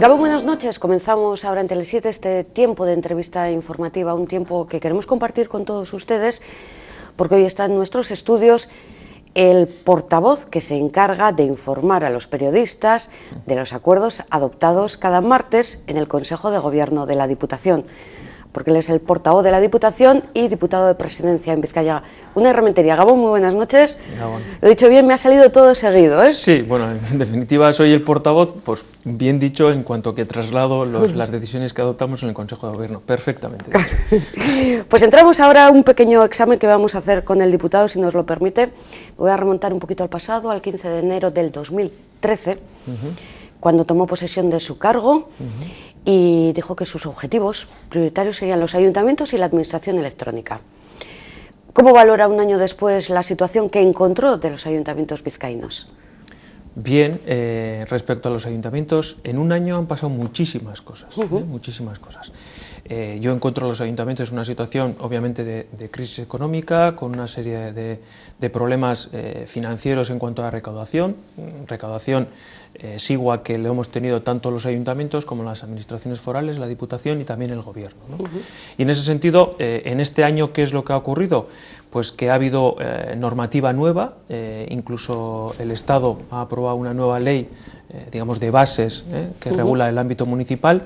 Gabo, buenas noches. Comenzamos ahora en Tele7 este tiempo de entrevista informativa, un tiempo que queremos compartir con todos ustedes, porque hoy está en nuestros estudios el portavoz que se encarga de informar a los periodistas de los acuerdos adoptados cada martes en el Consejo de Gobierno de la Diputación, porque él es el portavoz de la Diputación y diputado de Presidencia en Vizcaya. Una Rementería. Gabón, muy buenas noches. Gabón. Lo he dicho bien, me ha salido todo seguido, ¿eh? Sí, bueno, en definitiva soy el portavoz, pues bien dicho, en cuanto que traslado las decisiones que adoptamos en el Consejo de Gobierno. Perfectamente dicho. Pues entramos ahora a un pequeño examen que vamos a hacer con el diputado, si nos lo permite. Voy a remontar un poquito al pasado, al 15 de enero del 2013, cuando tomó posesión de su cargo. Y dijo que sus objetivos prioritarios serían los ayuntamientos y la administración electrónica. ¿Cómo valora un año después la situación que encontró de los ayuntamientos vizcaínos? Bien, respecto a los ayuntamientos, en un año han pasado muchísimas cosas, muchísimas cosas. Yo encuentro los ayuntamientos en una situación, obviamente, de crisis económica, con una serie de problemas financieros en cuanto a la recaudación exigua que lo hemos tenido tanto los ayuntamientos como las administraciones forales, la Diputación y también el Gobierno, ¿no? Y en ese sentido, en este año, ¿qué es lo que ha ocurrido? Pues que ha habido normativa nueva, incluso el Estado ha aprobado una nueva ley, digamos, de bases que regula el ámbito municipal,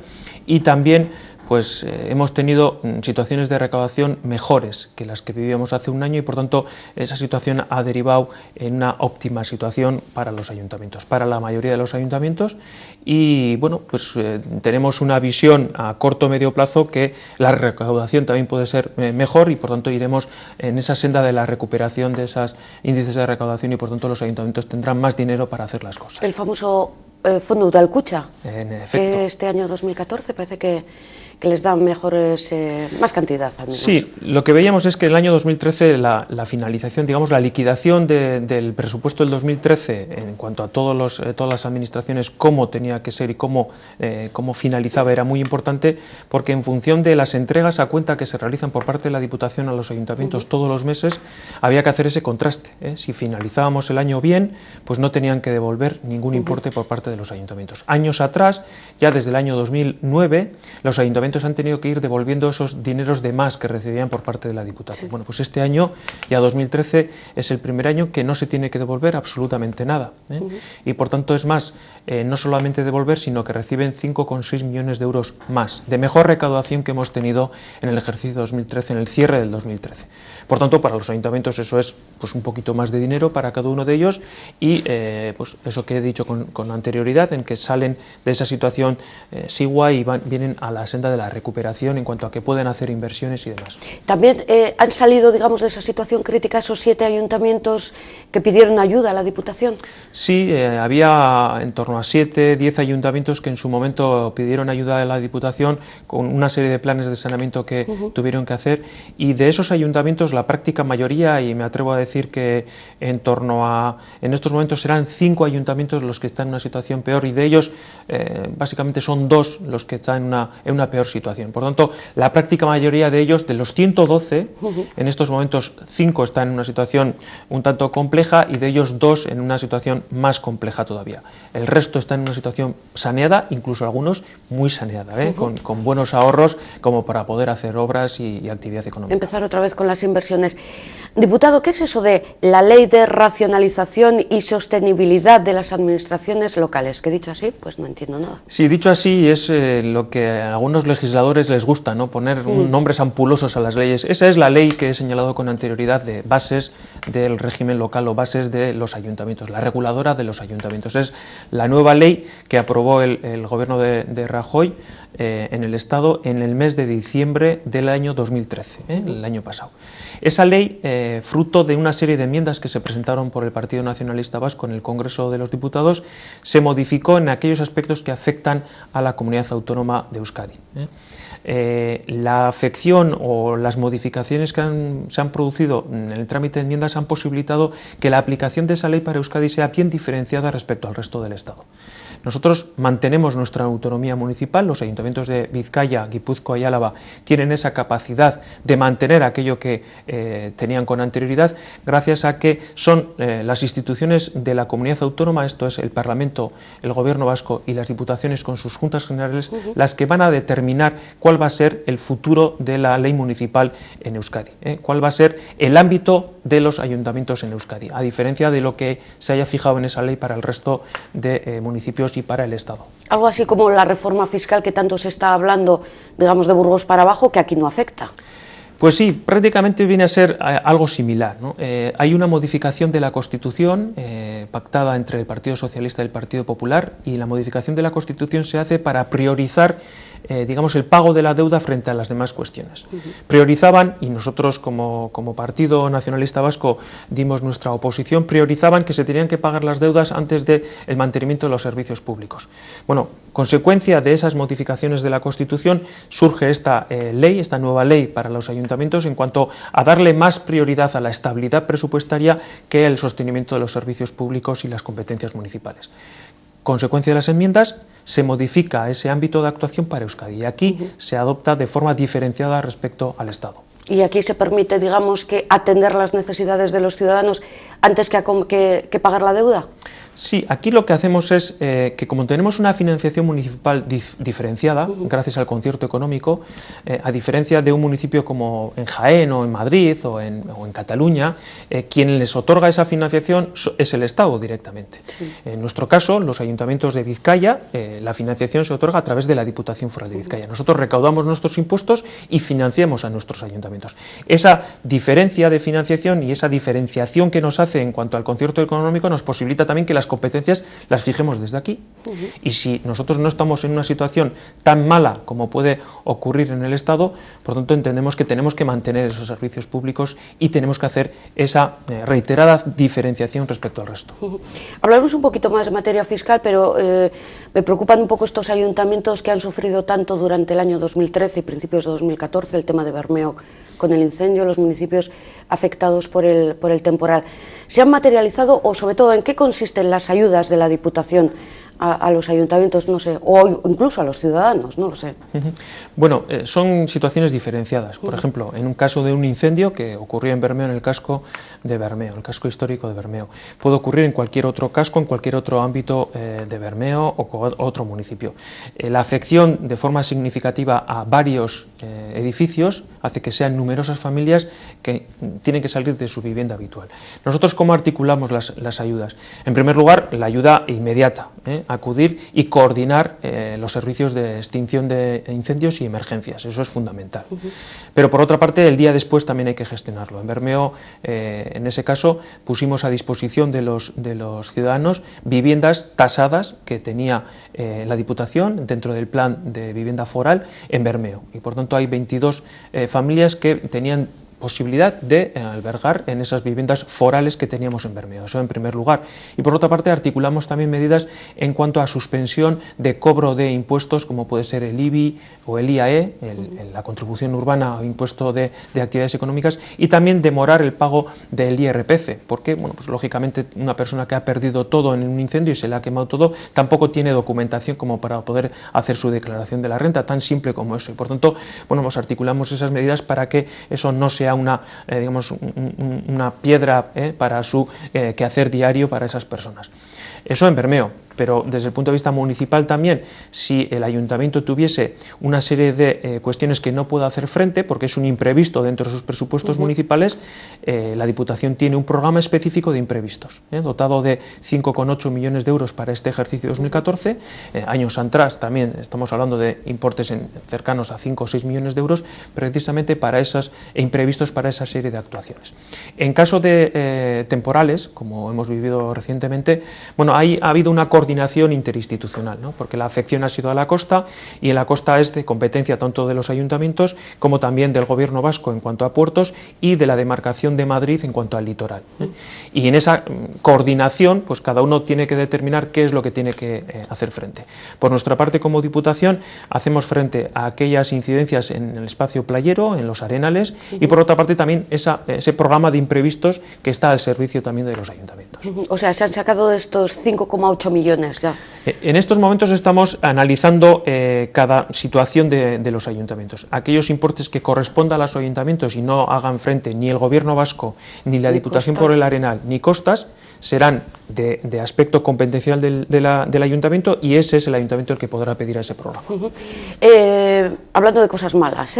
y también pues hemos tenido situaciones de recaudación mejores que las que vivíamos hace un año, y por tanto esa situación ha derivado en una óptima situación para los ayuntamientos, para la mayoría de los ayuntamientos. Y bueno, pues tenemos una visión a corto o medio plazo que la recaudación también puede ser mejor, y por tanto iremos en esa senda de la recuperación de esos índices de recaudación, y por tanto los ayuntamientos tendrán más dinero para hacer las cosas. El famoso Fondo Udalkutxa, en efecto, que este año 2014 parece que les dan mejores, más cantidad. Amigos. Sí, lo que veíamos es que en el año 2013 la finalización, digamos, la liquidación del presupuesto del 2013 en cuanto a todas las administraciones, cómo tenía que ser y cómo finalizaba, era muy importante, porque en función de las entregas a cuenta que se realizan por parte de la Diputación a los ayuntamientos todos los meses, había que hacer ese contraste, ¿eh? Si finalizábamos el año bien, pues no tenían que devolver ningún importe por parte de los ayuntamientos. Años atrás, ya desde el año 2009, los ayuntamientos han tenido que ir devolviendo esos dineros de más que recibían por parte de la Diputación. Sí. Bueno, pues este año, ya 2013, es el primer año que no se tiene que devolver absolutamente nada, ¿eh? Y por tanto es más, no solamente devolver, sino que reciben 5,6 millones de euros más, de mejor recaudación que hemos tenido en el ejercicio 2013, en el cierre del 2013. Por tanto, para los ayuntamientos eso es pues un poquito más de dinero para cada uno de ellos, y pues eso que he dicho con anterioridad, en que salen de esa situación exigua y vienen a la senda de la recuperación en cuanto a que pueden hacer inversiones y demás. También han salido, digamos, de esa situación crítica esos 7 ayuntamientos que pidieron ayuda a la Diputación. Sí, había en torno a 7, 10 ayuntamientos que en su momento pidieron ayuda a la Diputación con una serie de planes de saneamiento que tuvieron que hacer, y de esos ayuntamientos la práctica mayoría, y me atrevo a decir que en estos momentos serán 5 ayuntamientos los que están en una situación peor, y de ellos básicamente son 2 los que están en una peor situación. Por tanto, la práctica mayoría de ellos, de los 112, en estos momentos 5 están en una situación un tanto compleja, y de ellos 2 en una situación más compleja todavía. El resto está en una situación saneada, incluso algunos muy saneada, ¿eh? Con buenos ahorros como para poder hacer obras y actividad económica. Empezar otra vez con las inversiones. Diputado, ¿qué es eso de la ley de racionalización y sostenibilidad de las administraciones locales? Que dicho así, pues no entiendo nada. Sí, dicho así es lo que a algunos legisladores les gusta, ¿no? Poner nombres ampulosos a las leyes. Esa es la ley que he señalado con anterioridad, de bases del régimen local o bases de los ayuntamientos, la reguladora de los ayuntamientos. Es la nueva ley que aprobó el gobierno de Rajoy en el Estado en el mes de diciembre del año 2013, el año pasado. Esa ley, fruto de una serie de enmiendas que se presentaron por el Partido Nacionalista Vasco en el Congreso de los Diputados, se modificó en aquellos aspectos que afectan a la comunidad autónoma de Euskadi. La afección o las modificaciones que se han producido en el trámite de enmiendas han posibilitado que la aplicación de esa ley para Euskadi sea bien diferenciada respecto al resto del Estado. Nosotros mantenemos nuestra autonomía municipal, los ayuntamientos de Vizcaya, Guipúzcoa y Álava tienen esa capacidad de mantener aquello que tenían con anterioridad, gracias a que son las instituciones de la comunidad autónoma, esto es el Parlamento, el Gobierno vasco y las diputaciones con sus juntas generales, las que van a determinar cuál va a ser el futuro de la ley municipal en Euskadi, cuál va a ser el ámbito de los ayuntamientos en Euskadi, a diferencia de lo que se haya fijado en esa ley para el resto de municipios y para el Estado. Algo así como la reforma fiscal que tanto se está hablando, digamos, de Burgos para abajo, que aquí no afecta. Pues sí, prácticamente viene a ser algo similar, ¿no? Hay una modificación de la Constitución pactada entre el Partido Socialista y el Partido Popular, y la modificación de la Constitución se hace para priorizar digamos, el pago de la deuda frente a las demás cuestiones. Priorizaban, y nosotros como Partido Nacionalista Vasco dimos nuestra oposición, priorizaban que se tenían que pagar las deudas antes del mantenimiento de los servicios públicos. Bueno, consecuencia de esas modificaciones de la Constitución surge esta ley, esta nueva ley para los ayuntamientos en cuanto a darle más prioridad a la estabilidad presupuestaria que el sostenimiento de los servicios públicos y las competencias municipales. Consecuencia de las enmiendas, se modifica ese ámbito de actuación para Euskadi y aquí se adopta de forma diferenciada respecto al Estado. Y aquí se permite, digamos, que atender las necesidades de los ciudadanos antes que pagar la deuda. Sí, aquí lo que hacemos es que como tenemos una financiación municipal diferenciada, gracias al concierto económico, a diferencia de un municipio como en Jaén o en Madrid o en Cataluña, quien les otorga esa financiación es el Estado directamente. Sí. En nuestro caso, los ayuntamientos de Vizcaya, la financiación se otorga a través de la Diputación Foral de Vizcaya. Nosotros recaudamos nuestros impuestos y financiamos a nuestros ayuntamientos. Esa diferencia de financiación y esa diferenciación que nos hace en cuanto al concierto económico nos posibilita también que las competencias las fijemos desde aquí. Y si nosotros no estamos en una situación tan mala como puede ocurrir en el Estado, por tanto entendemos que tenemos que mantener esos servicios públicos y tenemos que hacer esa reiterada diferenciación respecto al resto. Hablaremos un poquito más de materia fiscal, pero me preocupan un poco estos ayuntamientos que han sufrido tanto durante el año 2013 y principios de 2014, el tema de Bermeo con el incendio, los municipios afectados por el temporal. ¿Se han materializado o sobre todo en qué consisten las ayudas de la Diputación a los ayuntamientos, no sé, o incluso a los ciudadanos, no lo sé? Bueno, son situaciones diferenciadas. Por ejemplo, en un caso de un incendio que ocurrió en Bermeo, en el casco de Bermeo, el casco histórico de Bermeo, puede ocurrir en cualquier otro casco, en cualquier otro ámbito de Bermeo o otro municipio. La afección de forma significativa a varios edificios hace que sean numerosas familias que tienen que salir de su vivienda habitual. Nosotros, ¿cómo articulamos las ayudas? En primer lugar, la ayuda inmediata, acudir y coordinar los servicios de extinción de incendios y emergencias, eso es fundamental. Pero por otra parte, el día después también hay que gestionarlo. En Bermeo, en ese caso, pusimos a disposición de los ciudadanos viviendas tasadas que tenía la Diputación dentro del plan de vivienda foral en Bermeo, y por tanto hay 22 familias que tenían posibilidad de albergar en esas viviendas forales que teníamos en Bermeo, eso en primer lugar. Y por otra parte articulamos también medidas en cuanto a suspensión de cobro de impuestos como puede ser el IBI o el IAE, la contribución urbana o impuesto de actividades económicas, y también demorar el pago del IRPF, porque bueno, pues lógicamente una persona que ha perdido todo en un incendio y se le ha quemado todo, tampoco tiene documentación como para poder hacer su declaración de la renta, tan simple como eso. Y por tanto, bueno, pues articulamos esas medidas para que eso no sea una piedra para su quehacer diario para esas personas. Eso en Bermeo. Pero desde el punto de vista municipal también, si el ayuntamiento tuviese una serie de cuestiones que no pueda hacer frente, porque es un imprevisto dentro de sus presupuestos municipales, la Diputación tiene un programa específico de imprevistos, dotado de 5,8 millones de euros para este ejercicio 2014, años atrás también estamos hablando de importes cercanos a 5 o 6 millones de euros, precisamente para esas imprevistos para esa serie de actuaciones. En caso de temporales, como hemos vivido recientemente, bueno, ha habido una coordinación interinstitucional, ¿no? Porque la afección ha sido a la costa y en la costa es de competencia tanto de los ayuntamientos como también del Gobierno vasco en cuanto a puertos y de la demarcación de Madrid en cuanto al litoral. Y en esa coordinación pues cada uno tiene que determinar qué es lo que tiene que hacer frente. Por nuestra parte como Diputación hacemos frente a aquellas incidencias en el espacio playero, en los arenales y por otra parte también ese programa de imprevistos que está al servicio también de los ayuntamientos. O sea, se han sacado de estos 5,8 millones situaciones ya. En estos momentos estamos analizando cada situación de los ayuntamientos. Aquellos importes que correspondan a los ayuntamientos y no hagan frente ni el Gobierno vasco, ni la Diputación por el Arenal, ni costas, serán de aspecto competencial del ayuntamiento, y ese es el ayuntamiento el que podrá pedir a ese programa. Hablando de cosas malas,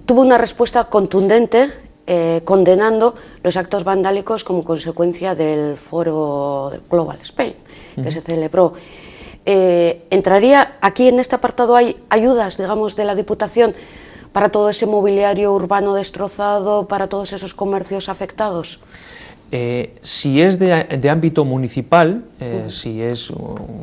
tuvo una respuesta contundente condenando los actos vandálicos como consecuencia del foro Global Spain que se celebró. ¿Entraría aquí en este apartado, hay ayudas, digamos, de la Diputación para todo ese mobiliario urbano destrozado, para todos esos comercios afectados? Si es de ámbito municipal, si es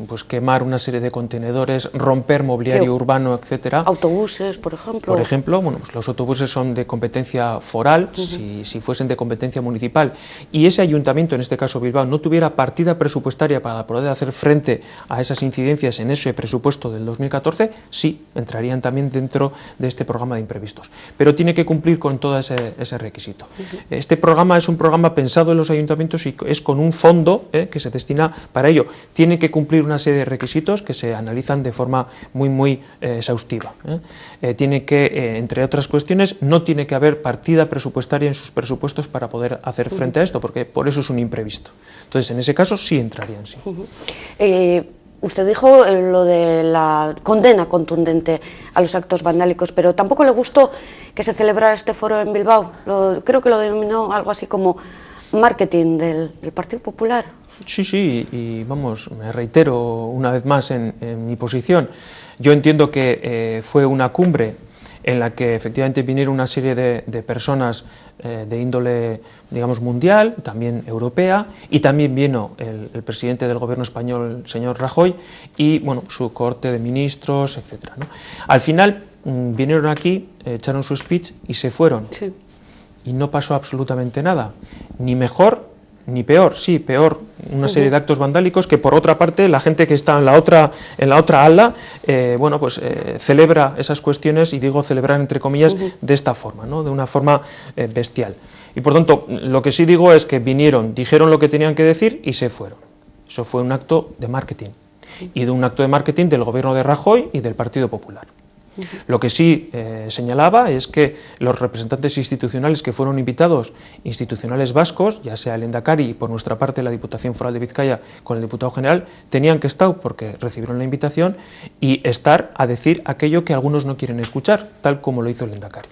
pues quemar una serie de contenedores, romper mobiliario urbano, etcétera. Autobuses, por ejemplo. Por ejemplo, bueno, pues los autobuses son de competencia foral, si fuesen de competencia municipal, y ese ayuntamiento, en este caso Bilbao, no tuviera partida presupuestaria para poder hacer frente a esas incidencias en ese presupuesto del 2014, sí, entrarían también dentro de este programa de imprevistos. Pero tiene que cumplir con todo ese requisito. Este programa es un programa pensado en los ayuntamientos y es con un fondo que se destina para ello. Tiene que cumplir una serie de requisitos que se analizan de forma muy exhaustiva. Tiene que, entre otras cuestiones, no tiene que haber partida presupuestaria en sus presupuestos para poder hacer frente a esto, porque por eso es un imprevisto. Entonces, en ese caso sí entrarían, sí. Usted dijo lo de la condena contundente a los actos vandálicos, pero tampoco le gustó que se celebrara este foro en Bilbao. Creo que lo denominó algo así como marketing del Partido Popular. Sí, y vamos, me reitero una vez más en mi posición. Yo entiendo que fue una cumbre en la que efectivamente vinieron una serie de personas de índole, digamos, mundial, también europea, y también vino el presidente del gobierno español, el señor Rajoy, y bueno, su corte de ministros, etcétera, ¿no? Al final vinieron aquí, echaron su speech y se fueron. Sí. Y no pasó absolutamente nada, ni mejor ni peor, sí, peor, una serie de actos vandálicos que por otra parte la gente que está en la otra ala, bueno, pues celebra esas cuestiones, y digo celebrar entre comillas, de esta forma, ¿no? De una forma bestial. Y por tanto, lo que sí digo es que vinieron, dijeron lo que tenían que decir y se fueron. Eso fue un acto de marketing, y de un acto de marketing del gobierno de Rajoy y del Partido Popular. Lo que sí señalaba es que los representantes institucionales que fueron invitados, institucionales vascos, ya sea el Endacari y por nuestra parte la Diputación Foral de Vizcaya con el diputado general, tenían que estar porque recibieron la invitación y estar a decir aquello que algunos no quieren escuchar, tal como lo hizo el Endacari.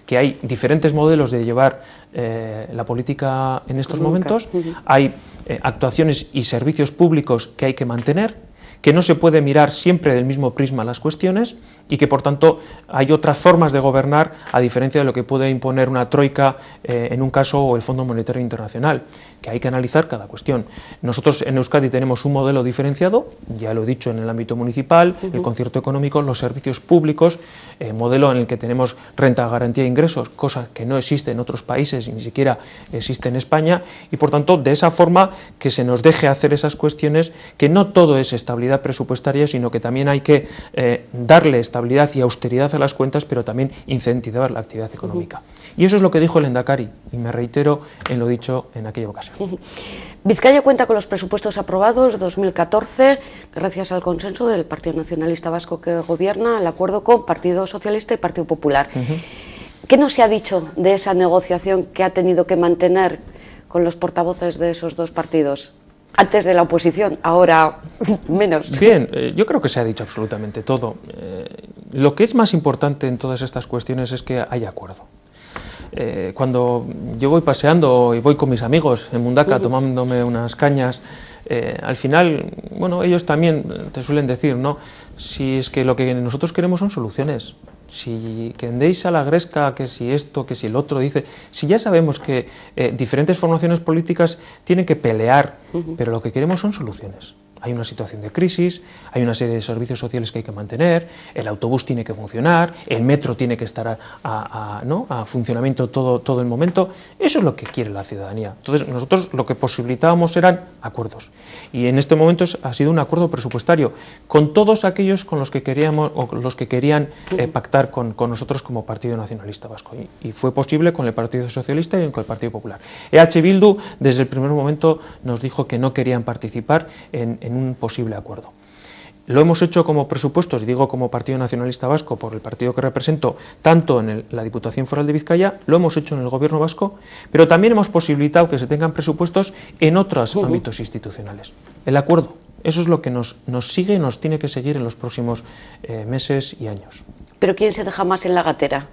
Que hay diferentes modelos de llevar la política en estos momentos, hay actuaciones y servicios públicos que hay que mantener, que no se puede mirar siempre del mismo prisma las cuestiones, y que por tanto hay otras formas de gobernar a diferencia de lo que puede imponer una troika en un caso, o el Fondo Monetario Internacional, que hay que analizar cada cuestión. Nosotros en Euskadi tenemos un modelo diferenciado, ya lo he dicho, en el ámbito municipal, el concierto económico, los servicios públicos, modelo en el que tenemos renta de garantía de ingresos, cosa que no existe en otros países y ni siquiera existe en España, y por tanto de esa forma que se nos deje hacer esas cuestiones, que no todo es estabilidad presupuestaria, sino que también hay que darle estabilidad y austeridad a las cuentas, pero también incentivar la actividad económica. Y eso es lo que dijo el Endacari, y me reitero en lo dicho en aquella ocasión. Vizcaya cuenta con los presupuestos aprobados 2014, gracias al consenso del Partido Nacionalista Vasco que gobierna, el acuerdo con Partido Socialista y Partido Popular. ¿Qué no se ha dicho de esa negociación que ha tenido que mantener con los portavoces de esos dos partidos? Antes de la oposición, ahora menos. Bien, yo creo que se ha dicho absolutamente todo. Lo que es más importante en todas estas cuestiones es que haya acuerdo. Cuando yo voy paseando y voy con mis amigos en Mundaka tomándome unas cañas, al final, bueno, ellos también te suelen decir, ¿no? Si es que lo que nosotros queremos son soluciones. Si que andéis a la gresca, que si esto, que si el otro, dice, si ya sabemos que diferentes formaciones políticas tienen que pelear, pero lo que queremos son soluciones. Hay una situación de crisis, hay una serie de servicios sociales que hay que mantener, el autobús tiene que funcionar, el metro tiene que estar a funcionamiento todo el momento. Eso es lo que quiere la ciudadanía. Entonces, nosotros lo que posibilitábamos eran acuerdos. Y en este momento ha sido un acuerdo presupuestario con todos aquellos con los que queríamos o los que querían pactar con nosotros como Partido Nacionalista Vasco. Y fue posible con el Partido Socialista y con el Partido Popular. EH Bildu, desde el primer momento, nos dijo que no querían participar en un posible acuerdo. Lo hemos hecho como presupuestos, y digo como Partido Nacionalista Vasco, por el partido que represento, tanto en la Diputación Foral de Vizcaya, lo hemos hecho en el Gobierno vasco, pero también hemos posibilitado que se tengan presupuestos en otros ámbitos institucionales. El acuerdo, eso es lo que nos sigue y nos tiene que seguir en los próximos meses y años. ¿Pero quién se deja más en la gatera?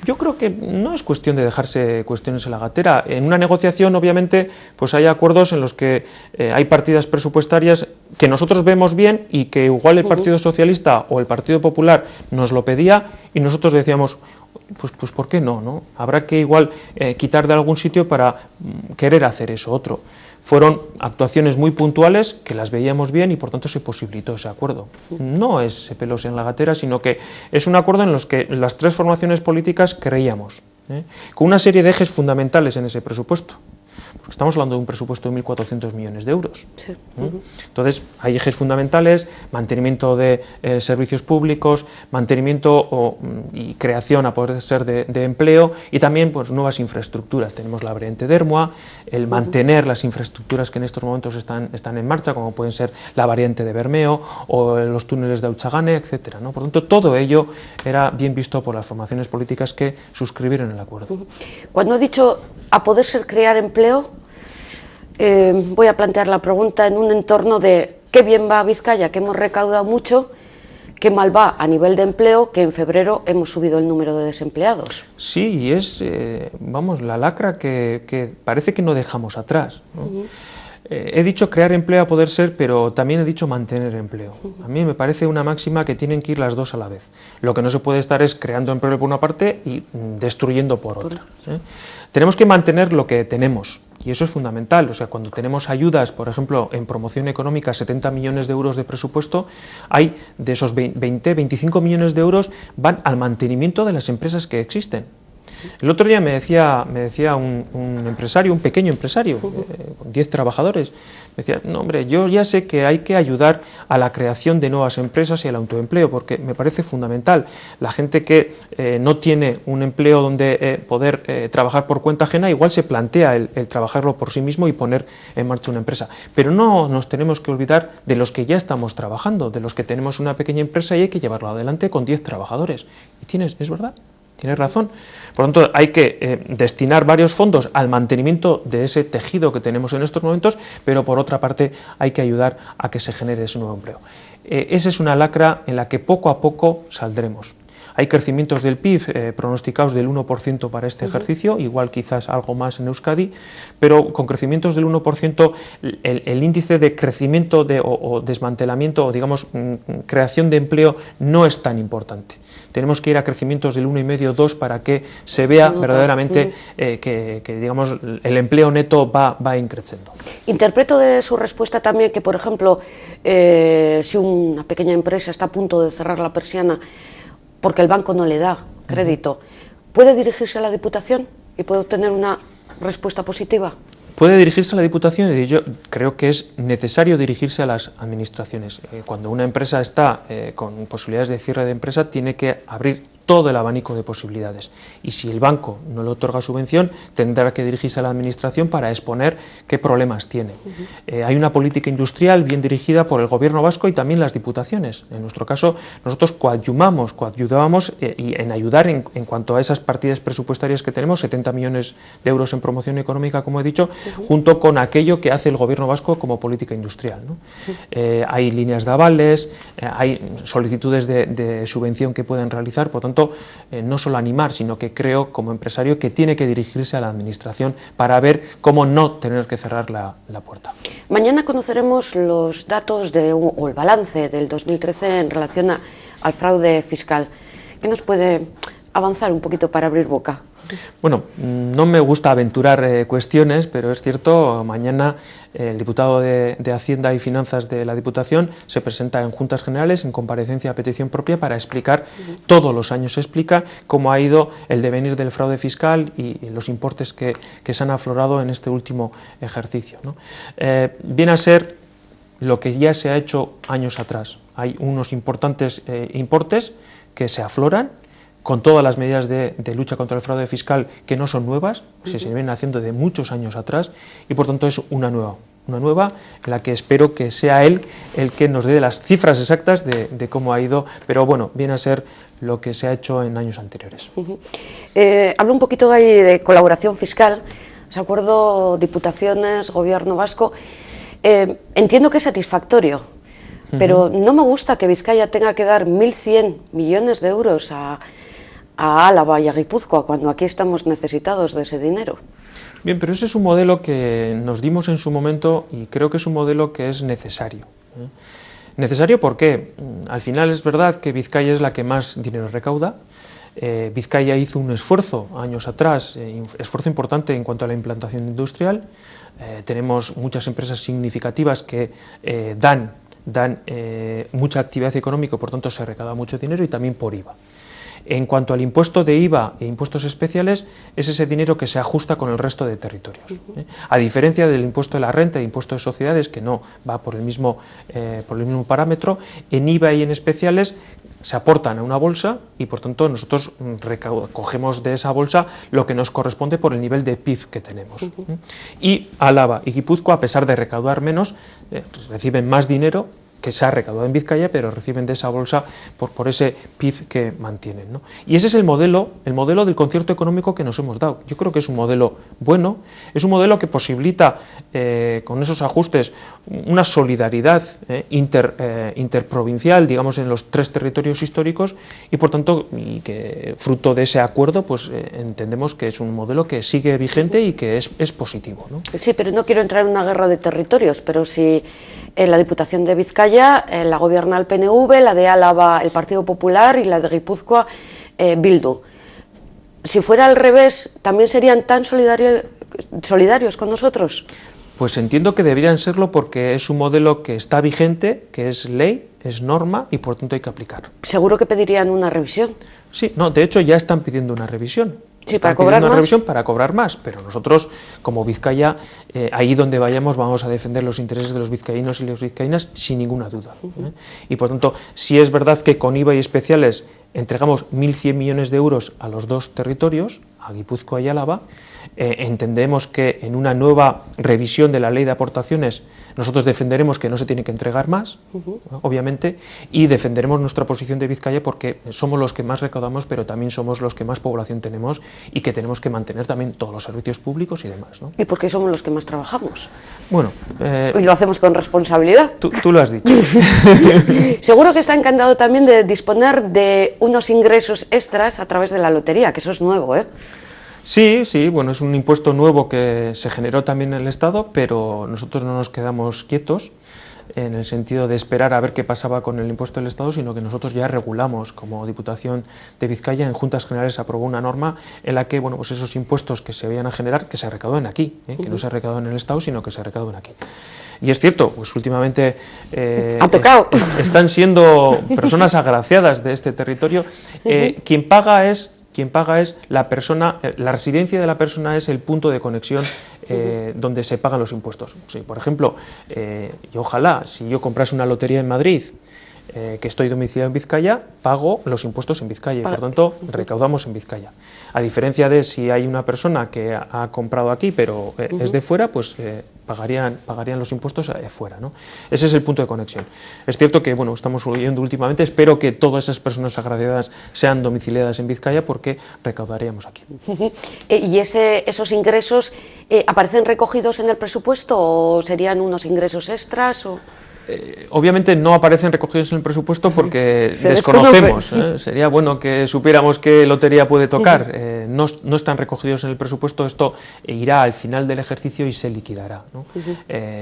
Yo creo que no es cuestión de dejarse cuestiones en la gatera. En una negociación, obviamente, pues hay acuerdos en los que hay partidas presupuestarias que nosotros vemos bien y que igual el Partido Socialista o el Partido Popular nos lo pedía y nosotros decíamos, pues ¿por qué no? Habrá que igual quitar de algún sitio para querer hacer eso otro. Fueron actuaciones muy puntuales que las veíamos bien y por tanto se posibilitó ese acuerdo. No es pelos en la gatera, sino que es un acuerdo en los que las tres formaciones políticas creíamos, con una serie de ejes fundamentales en ese presupuesto. Porque estamos hablando de un presupuesto de 1.400 millones de euros. Sí. Entonces, hay ejes fundamentales, mantenimiento de servicios públicos, mantenimiento y creación, a poder ser, de empleo, y también pues, nuevas infraestructuras. Tenemos la variante de Ermua, el mantener las infraestructuras que en estos momentos están en marcha, como pueden ser la variante de Bermeo o los túneles de Auchagane, etc. ¿no? Por lo tanto, todo ello era bien visto por las formaciones políticas que suscribieron el acuerdo. Cuando he dicho a poder ser crear empleo, voy a plantear la pregunta en un entorno de qué bien va Vizcaya, que hemos recaudado mucho, qué mal va a nivel de empleo, que en febrero hemos subido el número de desempleados. Sí, y es, la lacra que parece que no dejamos atrás, ¿no? He dicho crear empleo a poder ser, pero también he dicho mantener empleo. A mí me parece una máxima que tienen que ir las dos a la vez. Lo que no se puede estar es creando empleo por una parte y destruyendo por otra. Tenemos que mantener lo que tenemos. Y eso es fundamental, o sea, cuando tenemos ayudas, por ejemplo, en promoción económica, 70 millones de euros de presupuesto, hay de esos 25 millones de euros van al mantenimiento de las empresas que existen. El otro día me decía un empresario, un pequeño empresario, con 10 trabajadores, me decía, no hombre, yo ya sé que hay que ayudar a la creación de nuevas empresas y al autoempleo, porque me parece fundamental. La gente que no tiene un empleo donde poder trabajar por cuenta ajena, igual se plantea el trabajarlo por sí mismo y poner en marcha una empresa. Pero no nos tenemos que olvidar de los que ya estamos trabajando, de los que tenemos una pequeña empresa y hay que llevarlo adelante con 10 trabajadores. Y es verdad. Tienes razón. Por lo tanto, hay que destinar varios fondos al mantenimiento de ese tejido que tenemos en estos momentos, pero por otra parte hay que ayudar a que se genere ese nuevo empleo. Esa es una lacra en la que poco a poco saldremos. Hay crecimientos del PIB pronosticados del 1% para este ejercicio, igual quizás algo más en Euskadi, pero con crecimientos del 1% el índice de crecimiento o desmantelamiento o digamos creación de empleo no es tan importante. Tenemos que ir a crecimientos del 1,5-2 para que se vea verdaderamente que digamos, el empleo neto va increciendo. Interpreto de su respuesta también que, por ejemplo, si una pequeña empresa está a punto de cerrar la persiana porque el banco no le da crédito, ¿puede dirigirse a la Diputación y puede obtener una respuesta positiva? Puede dirigirse a la Diputación y yo creo que es necesario dirigirse a las administraciones. Cuando una empresa está con posibilidades de cierre de empresa, tiene que abrir todo el abanico de posibilidades. Y si el banco no le otorga subvención, tendrá que dirigirse a la administración para exponer qué problemas tiene. Hay una política industrial bien dirigida por el Gobierno vasco y también las diputaciones. En nuestro caso, nosotros coayudábamos en ayudar en cuanto a esas partidas presupuestarias que tenemos, 70 millones de euros en promoción económica, como he dicho, junto con aquello que hace el Gobierno vasco como política industrial, ¿no? Hay líneas de avales, hay solicitudes de subvención que pueden realizar, por tanto, no solo animar, sino que creo como empresario que tiene que dirigirse a la administración para ver cómo no tener que cerrar la puerta. Mañana conoceremos los datos o el balance del 2013 en relación al fraude fiscal. ¿Qué nos puede avanzar un poquito para abrir boca? Bueno, no me gusta aventurar cuestiones, pero es cierto, mañana el diputado de Hacienda y Finanzas de la Diputación se presenta en Juntas Generales, en comparecencia a petición propia, para explicar, todos los años se explica, cómo ha ido el devenir del fraude fiscal y los importes que se han aflorado en este último ejercicio, ¿no? Viene a ser lo que ya se ha hecho años atrás. Hay unos importantes importes que se afloran, con todas las medidas de lucha contra el fraude fiscal que no son nuevas, se vienen haciendo de muchos años atrás, y por tanto es una nueva en la que espero que sea él el que nos dé las cifras exactas de cómo ha ido, pero bueno, viene a ser lo que se ha hecho en años anteriores. Hablo un poquito ahí de colaboración fiscal, ¿se acuerdo? Diputaciones, Gobierno vasco, entiendo que es satisfactorio, pero no me gusta que Vizcaya tenga que dar 1.100 millones de euros a Álava y a Guipúzcoa, cuando aquí estamos necesitados de ese dinero. Bien, pero ese es un modelo que nos dimos en su momento y creo que es un modelo que es necesario. Necesario porque al final es verdad que Vizcaya es la que más dinero recauda. Vizcaya hizo un esfuerzo años atrás, esfuerzo importante en cuanto a la implantación industrial. Tenemos muchas empresas significativas que dan mucha actividad económica, por tanto se recauda mucho dinero, y también por IVA. En cuanto al impuesto de IVA e impuestos especiales, es ese dinero que se ajusta con el resto de territorios. A diferencia del impuesto de la renta e impuesto de sociedades, que no va por el mismo parámetro, en IVA y en especiales se aportan a una bolsa y por tanto nosotros cogemos de esa bolsa lo que nos corresponde por el nivel de PIB que tenemos. Y Álava y Guipúzcoa, a pesar de recaudar menos, reciben más dinero que se ha recaudado en Vizcaya, pero reciben de esa bolsa por ese PIB que mantienen, ¿no? Y ese es el modelo del concierto económico que nos hemos dado. Yo creo que es un modelo bueno, es un modelo que posibilita, con esos ajustes, una solidaridad interprovincial, digamos, en los tres territorios históricos, y por tanto, que fruto de ese acuerdo, pues entendemos que es un modelo que sigue vigente y que es positivo, ¿no? Sí, pero no quiero entrar en una guerra de territorios, pero si la Diputación de Vizcaya la gobierna el PNV, la de Álava el Partido Popular y la de Guipúzcoa Bildu. Si fuera al revés, ¿también serían tan solidarios con nosotros? Pues entiendo que deberían serlo, porque es un modelo que está vigente, que es ley, es norma y por tanto hay que aplicar. ¿Seguro que pedirían una revisión? Sí, no, de hecho ya están pidiendo una revisión. Sí, para cobrar más. Revisión para cobrar más, pero nosotros, como Vizcaya, ahí donde vayamos vamos a defender los intereses de los vizcaínos y las vizcaínas sin ninguna duda. Y por tanto, si es verdad que con IVA y especiales entregamos 1.100 millones de euros a los dos territorios, a Guipúzcoa y Álava, entendemos que en una nueva revisión de la ley de aportaciones nosotros defenderemos que no se tiene que entregar más, obviamente, y defenderemos nuestra posición de Vizcaya porque somos los que más recaudamos, pero también somos los que más población tenemos y que tenemos que mantener también todos los servicios públicos y demás, ¿no? ¿Y por qué somos los que más trabajamos? Bueno, y lo hacemos con responsabilidad. Tú lo has dicho. Seguro que está encantado también de disponer de unos ingresos extras a través de la lotería, que eso es nuevo, ¿eh? Sí, bueno, es un impuesto nuevo que se generó también en el Estado, pero nosotros no nos quedamos quietos en el sentido de esperar a ver qué pasaba con el impuesto del Estado, sino que nosotros ya regulamos como Diputación de Vizcaya. En Juntas Generales se aprobó una norma en la que, bueno, pues esos impuestos que se vayan a generar, que se recauden aquí, que no se recauden en el Estado, sino que se recauden aquí. Y es cierto, pues últimamente están siendo personas agraciadas de este territorio. Quien paga es la persona, la residencia de la persona es el punto de conexión donde se pagan los impuestos. Sí, por ejemplo, y ojalá, si yo comprase una lotería en Madrid, que estoy domiciliado en Vizcaya, pago los impuestos en Vizcaya y por tanto recaudamos en Vizcaya. A diferencia de si hay una persona que ha comprado aquí pero es de fuera, pues pagarían los impuestos fuera, ¿no? Ese es el punto de conexión. Es cierto que, bueno, estamos oyendo últimamente, espero que todas esas personas agraciadas sean domiciliadas en Vizcaya porque recaudaríamos aquí. ¿Y esos ingresos aparecen recogidos en el presupuesto o serían unos ingresos extras? Obviamente no aparecen recogidos en el presupuesto porque desconocemos. Sería bueno que supiéramos qué lotería puede tocar. no están recogidos en el presupuesto, esto irá al final del ejercicio y se liquidará, ¿no?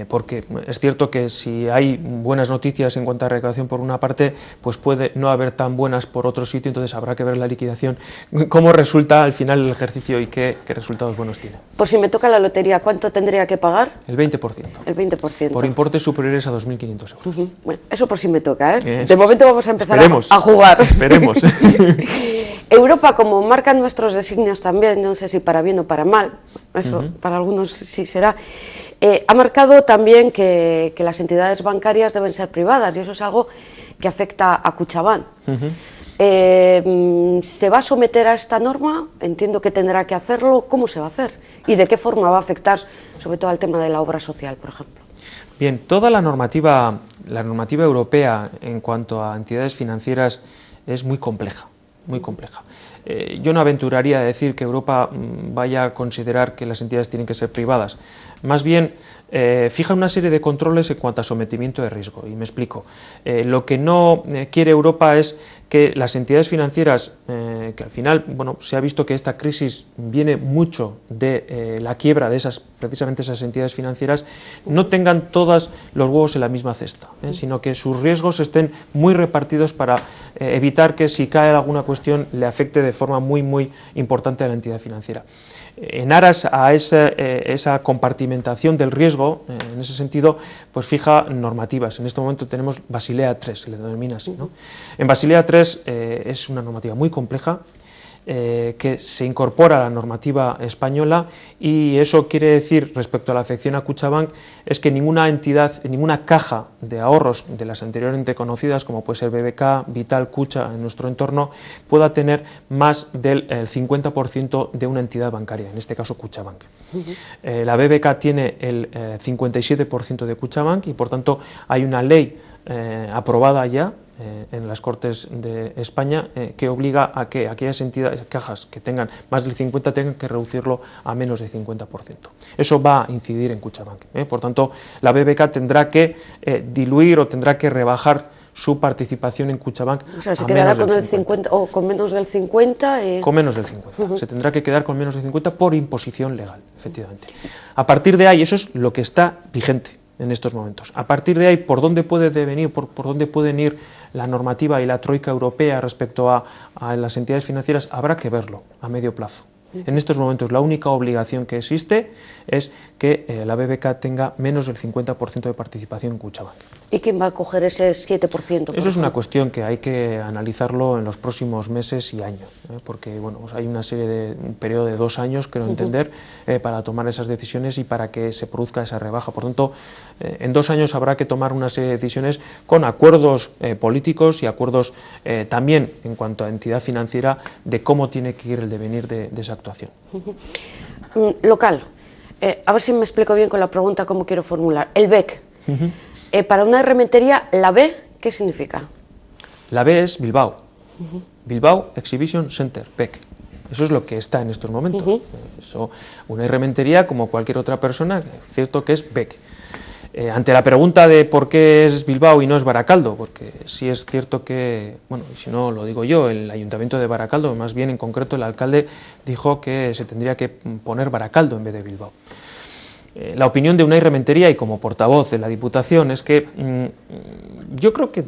Porque es cierto que si hay buenas noticias en cuanto a recaudación por una parte, pues puede no haber tan buenas por otro sitio, entonces habrá que ver la liquidación, cómo resulta al final el ejercicio y qué resultados buenos tiene. Por si me toca la lotería, ¿cuánto tendría que pagar? El 20%. El 20%. Por importes superiores a 2.500 euros. Bueno, eso por si me toca, ¿eh? Eso. De momento vamos a empezar a jugar. Esperemos. Europa, como marcan nuestros designios también, no sé si para bien o para mal, eso para algunos sí será, ha marcado también que las entidades bancarias deben ser privadas, y eso es algo que afecta a Kutxabank. ¿Se va a someter a esta norma? Entiendo que tendrá que hacerlo. ¿Cómo se va a hacer? ¿Y de qué forma va a afectar, sobre todo al tema de la obra social, por ejemplo? Bien, toda la normativa europea en cuanto a entidades financieras es muy compleja, muy compleja. Yo no aventuraría a decir que Europa vaya a considerar que las entidades tienen que ser privadas. Más bien, fija una serie de controles en cuanto a sometimiento de riesgo, y me explico. Lo que no quiere Europa es que las entidades financieras, que al final, bueno, se ha visto que esta crisis viene mucho de la quiebra de precisamente esas entidades financieras, no tengan todos los huevos en la misma cesta, sino que sus riesgos estén muy repartidos para evitar que si cae alguna cuestión le afecte de forma muy importante a la entidad financiera. En aras a esa compartimentación del riesgo, en ese sentido, pues fija normativas. En este momento tenemos Basilea III, se le denomina así, ¿no? En Basilea III es una normativa muy compleja, que se incorpora a la normativa española, y eso quiere decir, respecto a la afección a Kutxabank, es que ninguna entidad, ninguna caja de ahorros de las anteriormente conocidas, como puede ser BBK, Vital, Kutxa, en nuestro entorno, pueda tener más del 50% de una entidad bancaria, en este caso Kutxabank. La BBK tiene el 57% de Kutxabank, y por tanto hay una ley aprobada ya en las Cortes de España, que obliga a que aquellas entidades, cajas que tengan más del 50% tengan que reducirlo a menos del 50%. Eso va a incidir en Kutxabank. Por tanto, la BBK tendrá que diluir o tendrá que rebajar su participación en Kutxabank. O sea, se quedará con el 50 o con menos del 50. Con menos del 50. Se tendrá que quedar con menos del 50 por imposición legal, efectivamente. A partir de ahí, eso es lo que está vigente en estos momentos. A partir de ahí, ¿por dónde puede devenir, por dónde pueden ir la normativa y la troika europea respecto a las entidades financieras? Habrá que verlo a medio plazo. En estos momentos la única obligación que existe es que la BBK tenga menos del 50% de participación en Kutxabank. ¿Y quién va a coger ese 7%? Eso es una cuestión que hay que analizarlo en los próximos meses y años, porque bueno, pues hay una serie de un periodo de 2 años, creo entender, para tomar esas decisiones y para que se produzca esa rebaja. Por tanto, en 2 años habrá que tomar una serie de decisiones con acuerdos políticos y acuerdos también en cuanto a entidad financiera de cómo tiene que ir el devenir de esa actuación. Local. A ver si me explico bien con la pregunta cómo quiero formular. El BEC. Para una rementería, ¿la B qué significa? La B es Bilbao. Bilbao Exhibition Center, BEC. Eso es lo que está en estos momentos. Eso, una rementería, como cualquier otra persona, es cierto que es BEC. Ante la pregunta de por qué es Bilbao y no es Baracaldo, porque sí es cierto que, bueno, si no lo digo yo, el Ayuntamiento de Baracaldo, más bien en concreto el alcalde dijo que se tendría que poner Baracaldo en vez de Bilbao. La opinión de Unai Rementería, y como portavoz de la Diputación, es que yo creo que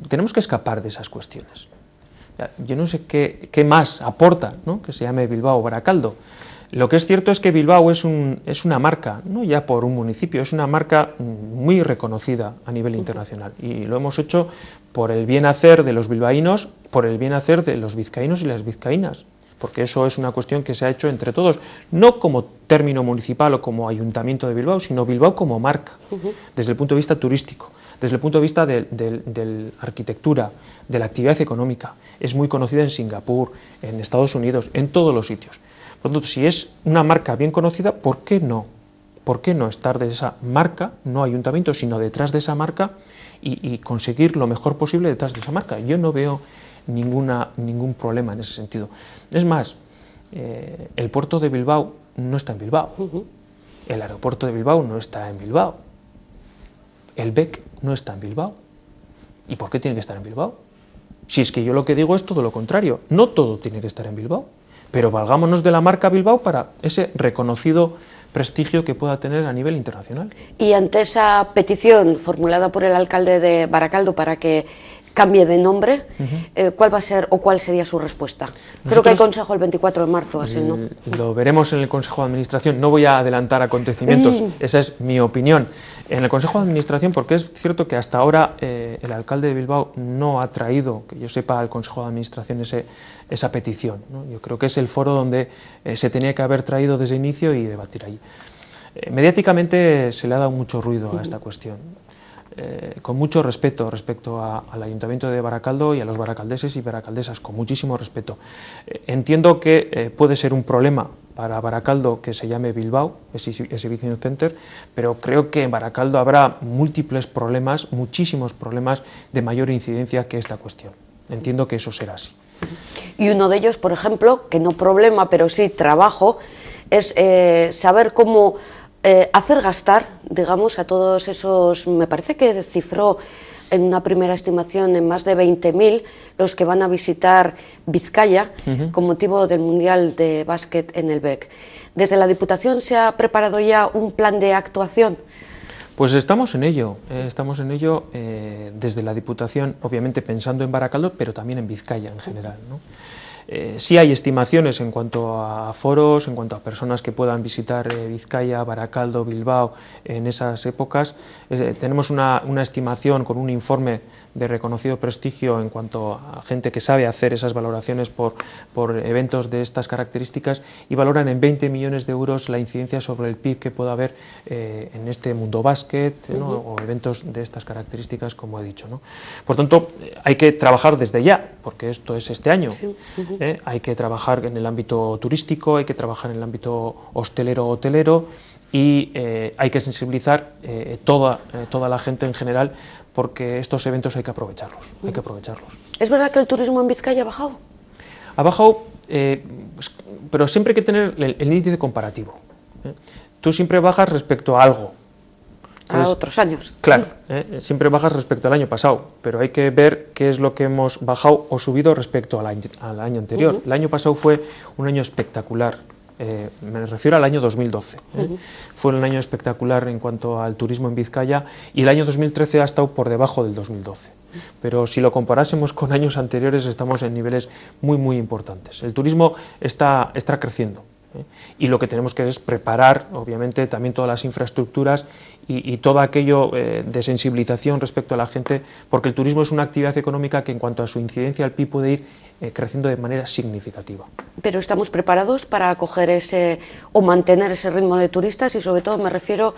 tenemos que escapar de esas cuestiones. Yo no sé qué más aporta, ¿no?, que se llame Bilbao o Baracaldo. Lo que es cierto es que Bilbao es una marca, no ya por un municipio, es una marca muy reconocida a nivel internacional, y lo hemos hecho por el bien hacer de los bilbaínos, por el bien hacer de los vizcaínos y las vizcaínas, porque eso es una cuestión que se ha hecho entre todos, no como término municipal o como Ayuntamiento de Bilbao, sino Bilbao como marca, desde el punto de vista turístico, desde el punto de vista de la arquitectura, de la actividad económica. Es muy conocida en Singapur, en Estados Unidos, en todos los sitios. Por lo tanto, si es una marca bien conocida, ¿por qué no? ¿Por qué no estar de esa marca, no ayuntamiento, sino detrás de esa marca y conseguir lo mejor posible detrás de esa marca? Yo no veo ningún problema en ese sentido. Es más, el puerto de Bilbao no está en Bilbao, el aeropuerto de Bilbao no está en Bilbao, el BEC no está en Bilbao. ¿Y por qué tiene que estar en Bilbao? Si es que yo lo que digo es todo lo contrario, no todo tiene que estar en Bilbao. pero valgámonos de la marca Bilbao para ese reconocido prestigio que pueda tener a nivel internacional. Y ante esa petición formulada por el alcalde de Baracaldo para que cambie de nombre, ¿cuál va a ser o cuál sería su respuesta? Creo que hay consejo el 24 de marzo, así, ¿no? Lo veremos en el Consejo de Administración. No voy a adelantar acontecimientos, esa es mi opinión. En el Consejo de Administración, porque es cierto que hasta ahora el alcalde de Bilbao no ha traído, que yo sepa, al Consejo de Administración esa petición, ¿no? Yo creo que es el foro donde se tenía que haber traído desde el inicio y debatir allí. Mediáticamente se le ha dado mucho ruido a esta cuestión. Con mucho respeto respecto al Ayuntamiento de Baracaldo y a los baracaldeses y baracaldesas, con muchísimo respeto. Entiendo que puede ser un problema para Baracaldo que se llame Bilbao, Exhibition Center, pero creo que en Baracaldo habrá múltiples problemas, muchísimos problemas de mayor incidencia que esta cuestión. Entiendo que eso será así. Y uno de ellos, por ejemplo, que no problema, pero sí trabajo, es saber cómo hacer gastar, digamos, a todos esos, me parece que cifró en una primera estimación en más de 20.000 los que van a visitar Vizcaya con motivo del Mundial de Básquet en el BEC. ¿Desde la Diputación se ha preparado ya un plan de actuación? Pues estamos en ello desde la Diputación, obviamente pensando en Baracaldo, pero también en Vizcaya en general, ¿no? Sí hay estimaciones en cuanto a foros, en cuanto a personas que puedan visitar Vizcaya, Baracaldo, Bilbao en esas épocas. Tenemos una estimación con un informe de reconocido prestigio en cuanto a gente que sabe hacer esas valoraciones por eventos de estas características y valoran en 20 millones de euros la incidencia sobre el PIB que pueda haber en este mundo básquet, ¿no? O eventos de estas características, como he dicho, ¿no? Por tanto, hay que trabajar desde ya, porque esto es este año. Hay que trabajar en el ámbito turístico, hay que trabajar en el ámbito hotelero y hay que sensibilizar toda la gente en general, porque estos eventos hay que aprovecharlos. ¿Es verdad que el turismo en Vizcaya ha bajado? Ha bajado, pero siempre hay que tener el índice comparativo. Tú siempre bajas respecto a algo. A otros años. Claro, siempre bajas respecto al año pasado, pero hay que ver qué es lo que hemos bajado o subido respecto al año anterior. El año pasado fue un año espectacular, me refiero al año 2012. Fue un año espectacular en cuanto al turismo en Vizcaya y el año 2013 ha estado por debajo del 2012. Pero si lo comparásemos con años anteriores estamos en niveles muy importantes. El turismo está creciendo. Y lo que tenemos que es preparar, obviamente, también todas las infraestructuras y todo aquello de sensibilización respecto a la gente, porque el turismo es una actividad económica que en cuanto a su incidencia al PIB puede ir creciendo de manera significativa. Pero ¿estamos preparados para acoger o mantener ese ritmo de turistas? Y sobre todo me refiero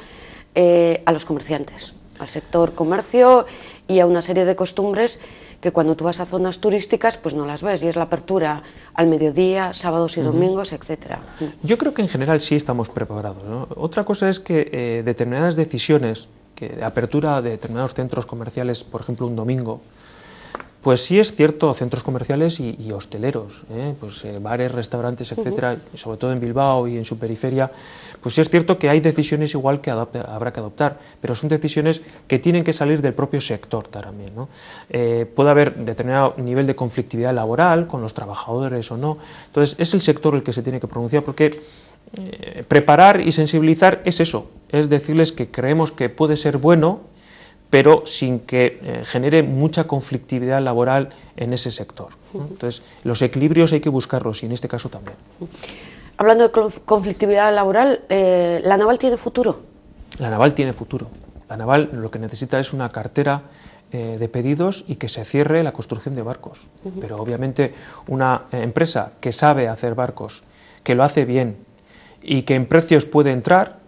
a los comerciantes, al sector comercio y a una serie de costumbres que cuando tú vas a zonas turísticas pues no las ves, y es la apertura al mediodía, sábados y domingos, etcétera. Yo creo que en general sí estamos preparados, ¿no? Otra cosa es que determinadas decisiones, de apertura de determinados centros comerciales, por ejemplo un domingo, pues sí es cierto, centros comerciales y hosteleros, bares, restaurantes, etcétera, sobre todo en Bilbao y en su periferia, pues sí es cierto que hay decisiones igual que habrá que adoptar, pero son decisiones que tienen que salir del propio sector también, ¿no? Puede haber determinado nivel de conflictividad laboral con los trabajadores o no, entonces es el sector el que se tiene que pronunciar, porque preparar y sensibilizar es eso, es decirles que creemos que puede ser bueno, pero sin que genere mucha conflictividad laboral en ese sector, ¿no? Entonces, los equilibrios hay que buscarlos y en este caso también. Hablando de conflictividad laboral, ¿la Naval tiene futuro? La Naval tiene futuro. La Naval lo que necesita es una cartera de pedidos y que se cierre la construcción de barcos. Pero obviamente una empresa que sabe hacer barcos, que lo hace bien y que en precios puede entrar,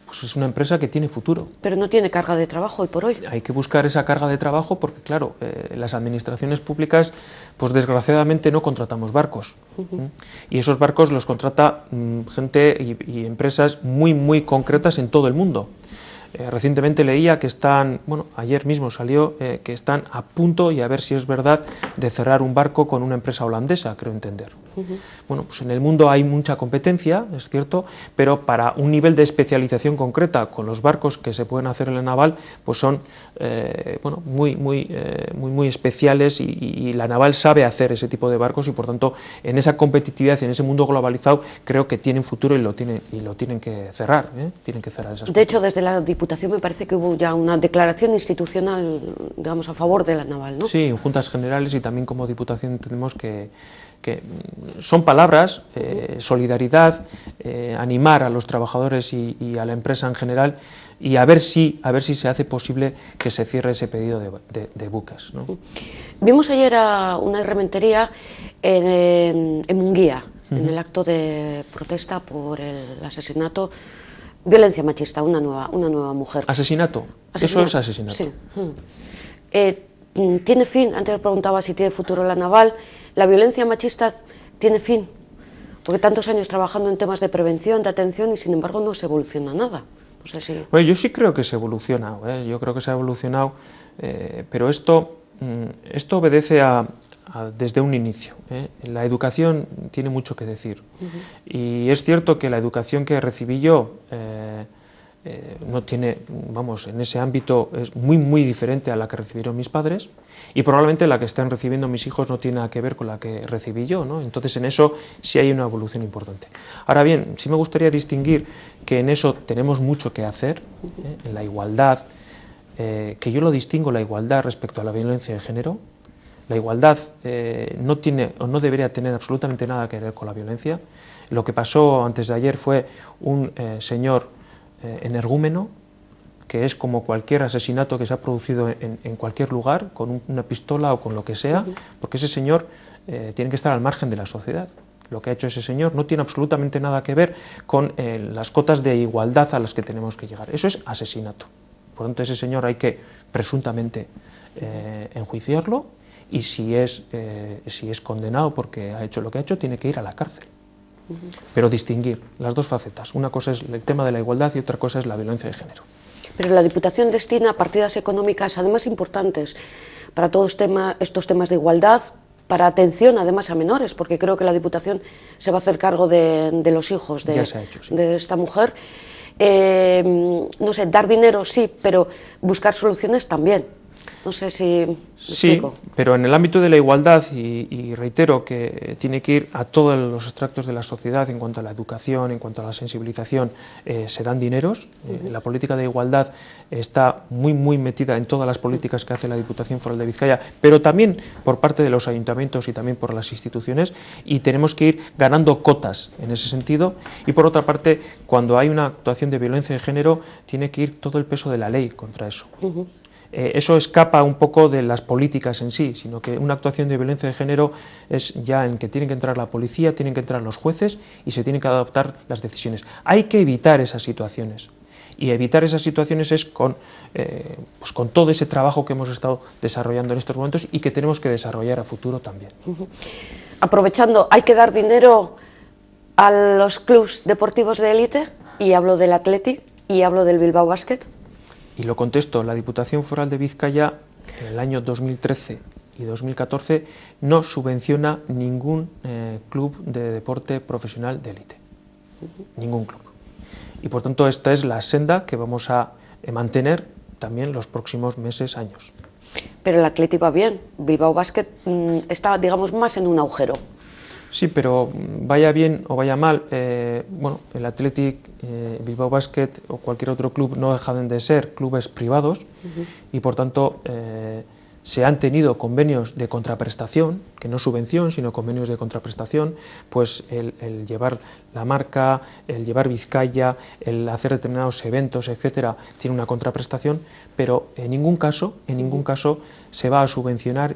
pues es una empresa que tiene futuro. Pero no tiene carga de trabajo hoy por hoy. Hay que buscar esa carga de trabajo porque, claro, las administraciones públicas, pues desgraciadamente no contratamos barcos. Y esos barcos los contrata gente y empresas muy concretas en todo el mundo. Recientemente leía que están, ayer mismo salió, que están a punto, y a ver si es verdad, de cerrar un barco con una empresa holandesa, creo entender. Bueno, pues en el mundo hay mucha competencia, es cierto, pero para un nivel de especialización concreta con los barcos que se pueden hacer en la naval, pues son bueno, muy especiales y la naval sabe hacer ese tipo de barcos y por tanto en esa competitividad, en ese mundo globalizado, creo que tienen futuro y lo tienen que cerrar, tienen que cerrar esas De hecho, desde la Diputación me parece que hubo ya una declaración institucional, digamos, a favor de la naval, ¿no? Sí, en Juntas Generales y también como Diputación entendemos que son palabras, solidaridad, animar a los trabajadores y a la empresa en general y a ver si se hace posible que se cierre ese pedido de buques, ¿no? Vimos ayer a una rementería en Munguía, en el acto de protesta por el asesinato, violencia machista, una nueva mujer. ¿Asesinato? Eso es asesinato. Sí. ¿Tiene fin? Antes le preguntaba si tiene futuro la naval. ¿La violencia machista tiene fin? Porque tantos años trabajando en temas de prevención, de atención, y sin embargo no se evoluciona nada. No sé si... Bueno, yo sí creo que se ha evolucionado, yo creo que se ha evolucionado, pero esto obedece desde un inicio. La educación tiene mucho que decir. Y es cierto que la educación que recibí yo no tiene, vamos, en ese ámbito es muy diferente a la que recibieron mis padres y probablemente la que están recibiendo mis hijos no tiene nada que ver con la que recibí yo, ¿no? Entonces en eso sí hay una evolución importante. Ahora bien, sí me gustaría distinguir que en eso tenemos mucho que hacer, en la igualdad, que yo lo distingo la igualdad respecto a la violencia de género. La igualdad no tiene o no debería tener absolutamente nada que ver con la violencia. Lo que pasó antes de ayer fue un señor energúmeno, que es como cualquier asesinato que se ha producido en cualquier lugar, con una pistola o con lo que sea, porque ese señor tiene que estar al margen de la sociedad. Lo que ha hecho ese señor no tiene absolutamente nada que ver con las cotas de igualdad a las que tenemos que llegar. Eso es asesinato. Por lo tanto, ese señor hay que presuntamente enjuiciarlo y si es condenado porque ha hecho lo que ha hecho, tiene que ir a la cárcel. Pero distinguir las dos facetas. Una cosa es el tema de la igualdad y otra cosa es la violencia de género. Pero la Diputación destina partidas económicas, además importantes, para todos estos temas de igualdad, para atención además a menores, porque creo que la Diputación se va a hacer cargo de los hijos de esta mujer. No sé, dar dinero sí, pero buscar soluciones también. No sé si... Sí, pero en el ámbito de la igualdad, y reitero que tiene que ir a todos los extractos de la sociedad en cuanto a la educación, en cuanto a la sensibilización, se dan dineros. La política de igualdad está muy metida en todas las políticas que hace la Diputación Foral de Vizcaya, pero también por parte de los ayuntamientos y también por las instituciones, y tenemos que ir ganando cotas en ese sentido. Y por otra parte, cuando hay una actuación de violencia de género, tiene que ir todo el peso de la ley contra eso. Eso escapa un poco de las políticas en sí, sino que una actuación de violencia de género es ya en que tienen que entrar la policía, tienen que entrar los jueces y se tienen que adoptar las decisiones. Hay que evitar esas situaciones. Y evitar esas situaciones es con todo ese trabajo que hemos estado desarrollando en estos momentos y que tenemos que desarrollar a futuro también. Aprovechando, ¿hay que dar dinero a los clubes deportivos de élite? Y hablo del Athletic y hablo del Bilbao Basket. Y lo contesto, la Diputación Foral de Vizcaya en el año 2013 y 2014 no subvenciona ningún club de deporte profesional de élite, ningún club. Y por tanto esta es la senda que vamos a mantener también los próximos meses, años. Pero el Athletic va bien, Bilbao Basket está, digamos, más en un agujero. Sí, pero vaya bien o vaya mal, bueno, el Athletic, Bilbao Basket o cualquier otro club no dejan de ser clubes privados y por tanto se han tenido convenios de contraprestación, que no subvención, sino convenios de contraprestación, pues el llevar la marca, el llevar Vizcaya, el hacer determinados eventos, etcétera, tiene una contraprestación, pero en ningún caso se va a subvencionar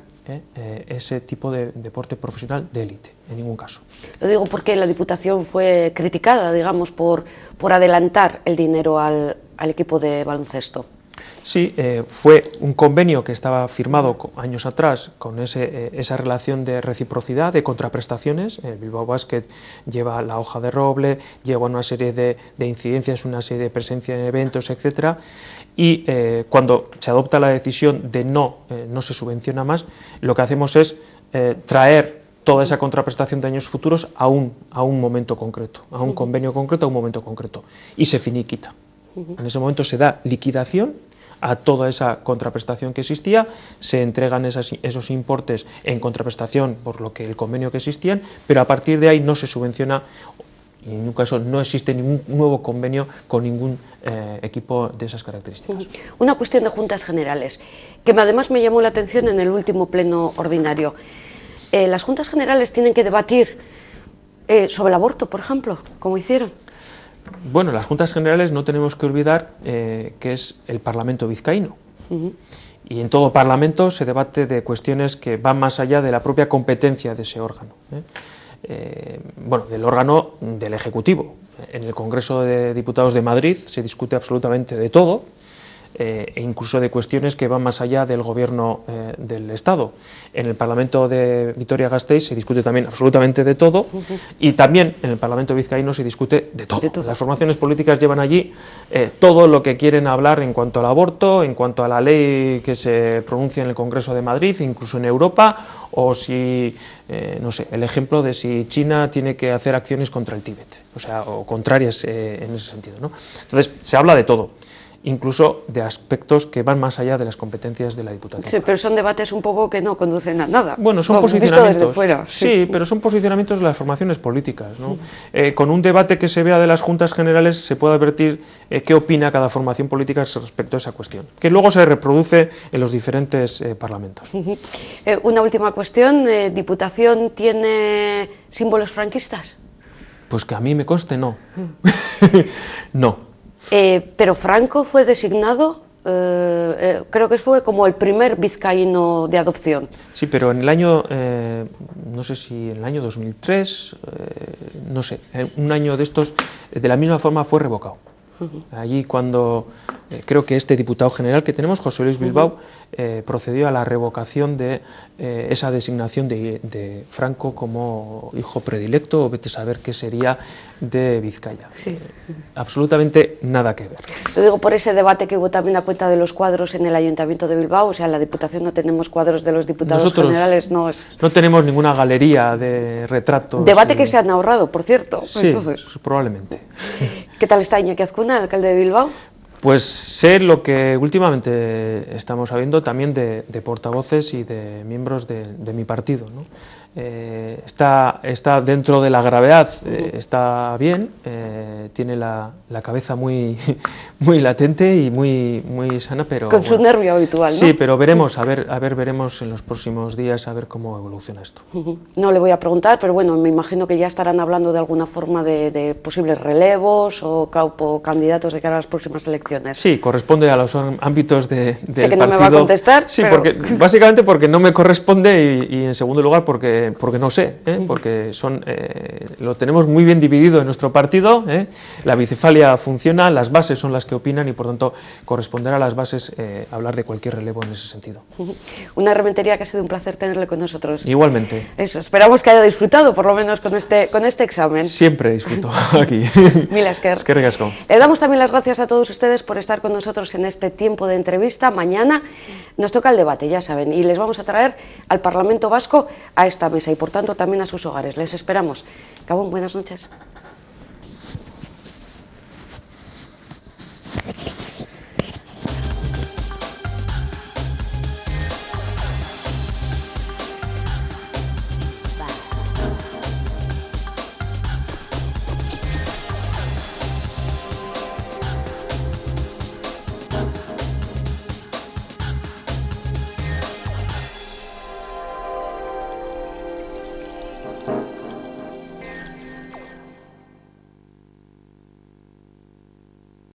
ese tipo de deporte profesional de élite, en ningún caso. Lo digo porque la Diputación fue criticada, digamos, por adelantar el dinero al equipo de baloncesto. Sí, fue un convenio que estaba firmado años atrás con esa relación de reciprocidad, de contraprestaciones. El Bilbao Basket lleva la hoja de roble, lleva una serie de incidencias, una serie de presencia en eventos, etcétera. Y cuando se adopta la decisión de no se subvenciona más, lo que hacemos es traer toda esa contraprestación de años futuros a un momento concreto, a un convenio concreto, a un momento concreto, y se finiquita. En ese momento se da liquidación a toda esa contraprestación que existía, se entregan esos importes en contraprestación por lo que el convenio que existían, pero a partir de ahí no se subvenciona, y en ningún caso no existe ningún nuevo convenio con ningún equipo de esas características. Una cuestión de juntas generales, que además me llamó la atención en el último pleno ordinario. Las juntas generales tienen que debatir sobre el aborto, por ejemplo, como hicieron. Bueno, las juntas generales no tenemos que olvidar que es el Parlamento vizcaíno. Y en todo Parlamento se debate de cuestiones que van más allá de la propia competencia de ese órgano. Bueno, del órgano del Ejecutivo. En el Congreso de Diputados de Madrid se discute absolutamente de todo, e incluso de cuestiones que van más allá del gobierno del Estado. En el Parlamento de Vitoria-Gasteiz se discute también absolutamente de todo, y también en el Parlamento vizcaíno se discute de todo. Las formaciones políticas llevan allí todo lo que quieren hablar en cuanto al aborto, en cuanto a la ley que se pronuncia en el Congreso de Madrid, incluso en Europa, o si, no sé, el ejemplo de si China tiene que hacer acciones contra el Tíbet, o sea, o contrarias en ese sentido, ¿no? Entonces, se habla de todo, incluso de aspectos que van más allá de las competencias de la Diputación. Sí, pero son debates un poco que no conducen a nada. Bueno, son posicionamientos. Fuera, sí, pero son posicionamientos de las formaciones políticas, ¿no? Con un debate que se vea de las Juntas Generales se puede advertir qué opina cada formación política respecto a esa cuestión, que luego se reproduce en los diferentes parlamentos. Una última cuestión, ¿Diputación tiene símbolos franquistas? Pues que a mí me conste, no. No. Pero Franco fue designado, creo que fue como el primer vizcaíno de adopción. Sí, pero en el año, no sé si en el año 2003, no sé, un año de estos, de la misma forma fue revocado. Allí cuando creo que este diputado general que tenemos, José Luis Bilbao, procedió a la revocación de esa designación de Franco como hijo predilecto, o vete a saber qué sería de Vizcaya. Sí. Absolutamente nada que ver. Lo digo por ese debate que hubo también a cuenta de los cuadros en el Ayuntamiento de Bilbao, o sea, en la Diputación no tenemos cuadros de los diputados generales. No tenemos ninguna galería de retratos. Debate que se han ahorrado, por cierto. Sí, entonces, probablemente. ¿Qué tal está Iñaki Azcuna, el alcalde de Bilbao? Pues sé lo que últimamente estamos sabiendo también de portavoces y de miembros de mi partido, ¿no? Está dentro de la gravedad, está bien, tiene la cabeza muy latente y muy sana, pero... Con su nervio habitual, ¿no? Sí, pero veremos, veremos en los próximos días a ver cómo evoluciona esto. No le voy a preguntar, pero bueno, me imagino que ya estarán hablando de alguna forma de posibles relevos o candidatos de cara a las próximas elecciones. Sí, corresponde a los ámbitos del partido. Sé que no me va a contestar. Sí, pero... básicamente porque no me corresponde y en segundo lugar porque no sé, porque lo tenemos muy bien dividido en nuestro partido, la bicefalia funciona, las bases son las que opinan y por tanto corresponderá a las bases hablar de cualquier relevo en ese sentido. Una Rementería que ha sido un placer tenerle con nosotros. Igualmente. Eso, esperamos que haya disfrutado por lo menos con este examen. Siempre disfruto aquí. Mil esker. Eskerrik asko. Le damos también las gracias a todos ustedes por estar con nosotros en este tiempo de entrevista. Mañana nos toca el debate, ya saben, y les vamos a traer al Parlamento Vasco a esta mesa y por tanto también a sus hogares. Les esperamos. Gabón, buenas noches.